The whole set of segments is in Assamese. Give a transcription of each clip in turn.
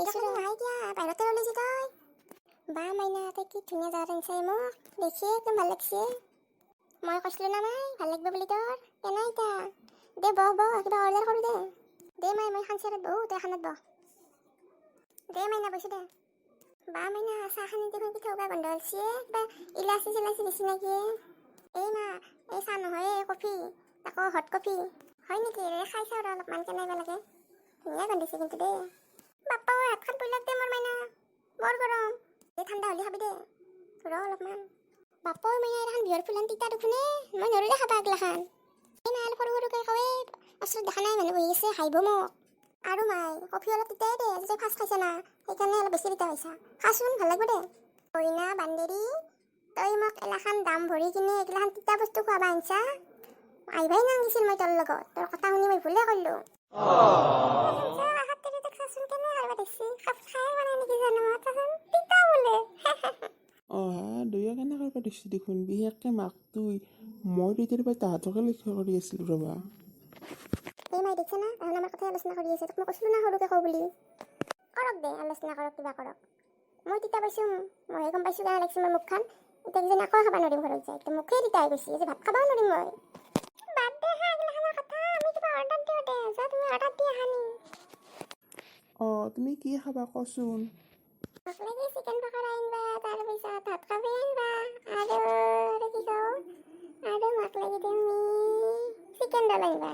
দেখছো নাই দিয়া বাহিৰতে ওলাইছি তই বা মাইনা তই কি ধুনীয়া জাগাত আনছাই মোক দেখি একদম ভাল লাগছে মই কৈছিলো না মাই ভাল লাগব বুলি তোৰ কেনে ইতা দে বহ কিবা অৰ্ডাৰ কৰো দে মাই মই খান চেয়াৰত বহো তই খানাত বহ দে মাইনা বৈছো দে বা মাইনা চাহ খানি দেখোন পিঠা গন্ধ ওলছি কিবা ইলাচি চিলাচি দিছি নেকি এই মা এই চাহ নহয় এই কফি আকৌ হট কফি হয় নেকি ৰে খাই চাওঁ অলপমান কেনেকুৱা লাগে ধুনীয়া গন্ধিছে কিন্তু দে বাপ্পা হাতখন পৰিলাক দে মোৰ মাইনা বৰ গৰম দে ঠাণ্ডা হ'লে খাবি দে ৰ অলপমান বাপ্পাৰ মাইনা এখন বিহৰ ফুলান তিতা দেখোনে মই নৰো দে খাবা এগলাখান এই মাই সৰু সৰুকৈ কৱে ওচৰত দেখা নাই মানুহ বহি আছে হাঁহিব মোক আৰু মাই কফি অলপ তিতাই দে তই ফাৰ্ষ্ট খাইছা না সেইকাৰণে অলপ বেছি তিতা পাইছা খাচোন ভাল লাগব দে কইনা বান্দেৰি তই মোক এলাখান দাম ভৰি কিনে এগলাখান তিতা বস্তু খুৱাবা আনছা আহিবাই নাংগিছিল মই তোৰ লগত তোৰ কথা শুনি মই ভুলে কৰিলো দুয়া কেনে কৰিব দিছি দেখোন বিশেষকে মাক তুই মই তেতিয়াৰ পৰা তাহাঁতকে লক্ষ্য কৰি আছিলো ৰবা এই মাই দেখছে না তাহলে আমাৰ কথা আলোচনা কৰি আছে তোক মই কৈছিলো না সৰুকে কওঁ বুলি কৰক দে আলোচনা কৰক কিবা কৰক মই তিতা পাইছো মইহে গম পাইছো কেনে লাগিছে মোৰ মুখখন এতিয়া কিজানি আকৌ খাব নোৱাৰিম ঘৰত যায় এতিয়া মুখেই তিতা হৈ গৈছে যে ভাত খাবও নোৱাৰিম মই বাদ দে হা এইগিলাখানৰ কথা আমি কিবা অৰ্ডাৰ দিওঁ দে যা তুমি অৰ্ডাৰ দি আহা নি তুমি কি খাবা কচোন মোক লাগি চিকেন পকৰা আনবা তাৰপিছত ভাত কাবি আনবা আৰু কি কওঁ আৰু মোক লাগি তুমি চিকেন ৰল আনবা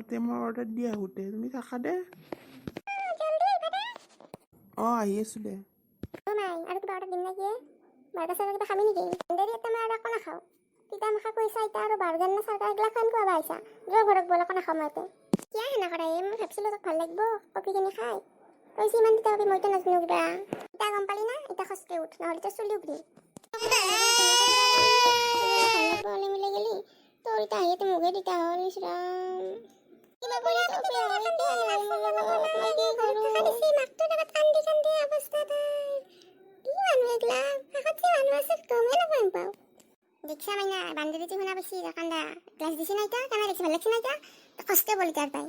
তে মই অৰ্ডাৰ দি আহোঁতে তুমি থাকা দে জলদি আহিবা দে আহি আছো দে নাই আৰু কিবা অৰ্ডাৰ দিম নেকি বাৰ্গাৰ চাৰ্গাৰ কিবা খাবি নেকি দেৰি এটা মই আৰু একো নাখাওঁ তিতা মাখা কৈছা এতিয়া আৰু বাৰ্গাৰ না চাৰ্গাৰ এইগিলা খান খুৱাবা আহিছা যোৱা ঘৰত বল একো নাখাওঁ মই কিয় সেনা কৰা মই ভাবছিলো তোক ভাল লাগিব কফি কিনি খাই তই ইমান তিতা কবি মইতো নাজানো কিবা এতিয়া গম পালি না এতিয়া খচকে উঠ নহ'লে তই চলি উঠবি মিলাই গেলি তোৰ এতিয়া আহি মুখে তিতা হ'ল কিবা কৰি দেখছা মাইনা বান্ধৱী শুনা পাইছি কান্দা গ্লাছ দিছি না এতিয়া কেনে দেখছি ভাল লাগছি না এতিয়া কষ্টে বলি তাৰ পাই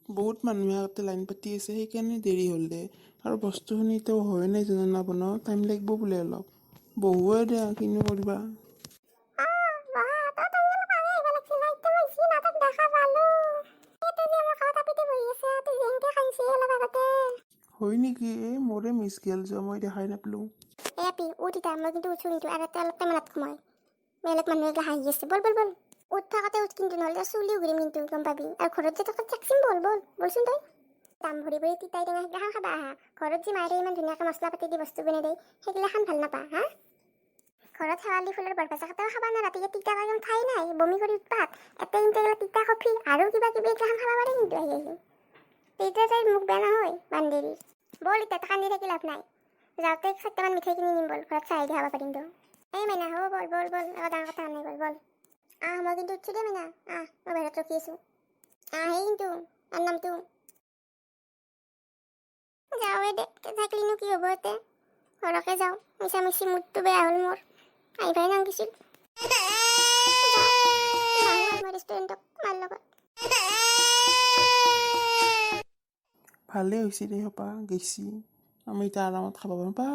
বহুত মানুহে আগতে লাইন পাতি আছে সেইকাৰণে দেৰি হ'ল দে আৰু বস্তুখিনি তো হয় নাই জানা নবনাও টাইম লাগিব বোলে অলপ বহুৱে দে কিনো কৰিবা হয় নেকি মোৰে মিছ গেল যোৱা মই দেখাই নাপালো উঠ ইতা মই কিন্তু উঠো কিন্তু আৰু অলপ টাইমত সোমাই বেলেগ মানুহ এগলা হাঁহি আছে বল উঠ থাকাতে উঠ কিন্তু নহ'লে চুলিও ঘূৰিম কিন্তু গম পাবি আৰু ঘৰত যে টকা চেকচিম বলচোন তই দাম ভৰি ভৰি তিতাই টেঙা সেইগিলাখান খাবা আহা ঘৰত যে মায়েৰে ইমান ধুনীয়াকৈ মছলা পাতি দি বস্তু বনাই দেই সেইগিলাখান ভাল নাপা হা ঘৰত শেৱালি ফুলৰ বৰপাচা খাটাও খাবা না ৰাতিকে তিতা একদম ঠাই নাই বমি কৰি উৎপাত এতে কিন্তু এইগিলা তিতা কফি আৰু কিবা কিবি এইগিলাখান খাব পাৰে কিন্তু আহি তেতিয়া তাইৰ মুখ বেয়া নহয় বান্ধেৰি বল এতিয়া কান্দি থাকি লাভ নাই যাওঁতে 7টামান মিঠাই কিনি নিম বল ঘৰত চাই দি খাব পাৰিম তো এই মাইনা হ'ব বল একো ডাঙৰ কথা নাই বল মই কিন্তু উঠছো দে মাইনা মই বাহিৰত ৰখি আছো সেই কিন্তু তাৰ নামটো যাওঁৱে দে থাকিলিনো কি হ'ব এতে ঘৰকে যাওঁ মিছামিছি মুডটো বেয়া হ'ল মোৰ আহিবাই নাংগিছিল ৰেষ্টুৰেণ্টক মাৰ লগত ভালেই হৈছে দে সোপা গেছি আমি এতিয়া আৰামত খাব পাৰোঁ বা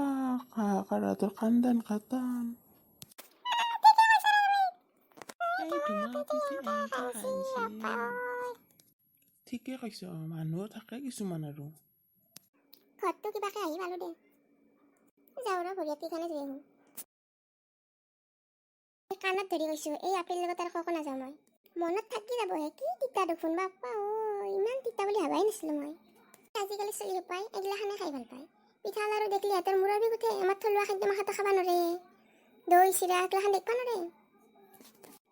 হাহাকাৰ তোৰ কান্দান খাটান ঠিকে কৈছ মানুহ থাকে কিছুমান আৰু ঘৰটো কিবাকে আহি পালো দে যাওঁ ৰ ভৰিয়াতীখানে ধুই আহোঁ কাণত ধৰি কৈছোঁ এই আপেল লগত আৰু ককো নাযাওঁ মই মনত থাকি যাবহে কি তিতা দেখোন বাপ্পা ইমান তিতা বুলি ভাবাই নাছিলোঁ মই আজিকালি চলি সোপাই এগিলাখানে খাই ভাল পায় পিঠা লাৰু দেখলি সিহঁতৰ মূৰৰ বিষ উঠে আমাৰ থলুৱা খাদ্য মাখাটো খাব নোৱাৰে দৈ চিৰা এগিলাখান দেখিব নোৱাৰে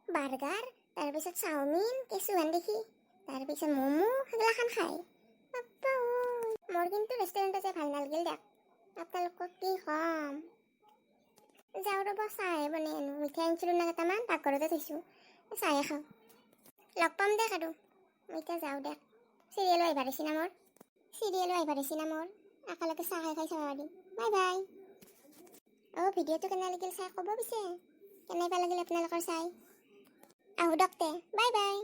বাৰ্গাৰ তাৰপিছত চাওমিন কেঁচুহান দেখি তাৰপিছত ম'মো সেইগিলাখান খায় বাপ্পা মোৰ কিন্তু ৰেষ্টুৰেণ্টত যাই ভাল নালাগিল দিয়ক আপোনালোকক কি ক'ম যাওঁ ৰ'ব চাহে বনাই আনো মিঠাই আনিছিলোঁ না কেইটামান পাকঘৰতে থৈছোঁ চাহে খাওঁ লগ পাম দে আৰু মই এতিয়া যাওঁ দে চিৰিয়েলো আহিব দিছি না মোৰ একেলগে চাহ খাই চাব পাৰি বাই বাই ভিডিঅ'টো কেনে লাগিল চাই ক'ব পিছে কেনেকুৱা লাগিল আপোনালোকৰ চাই আহোঁ দক তে বাই বাই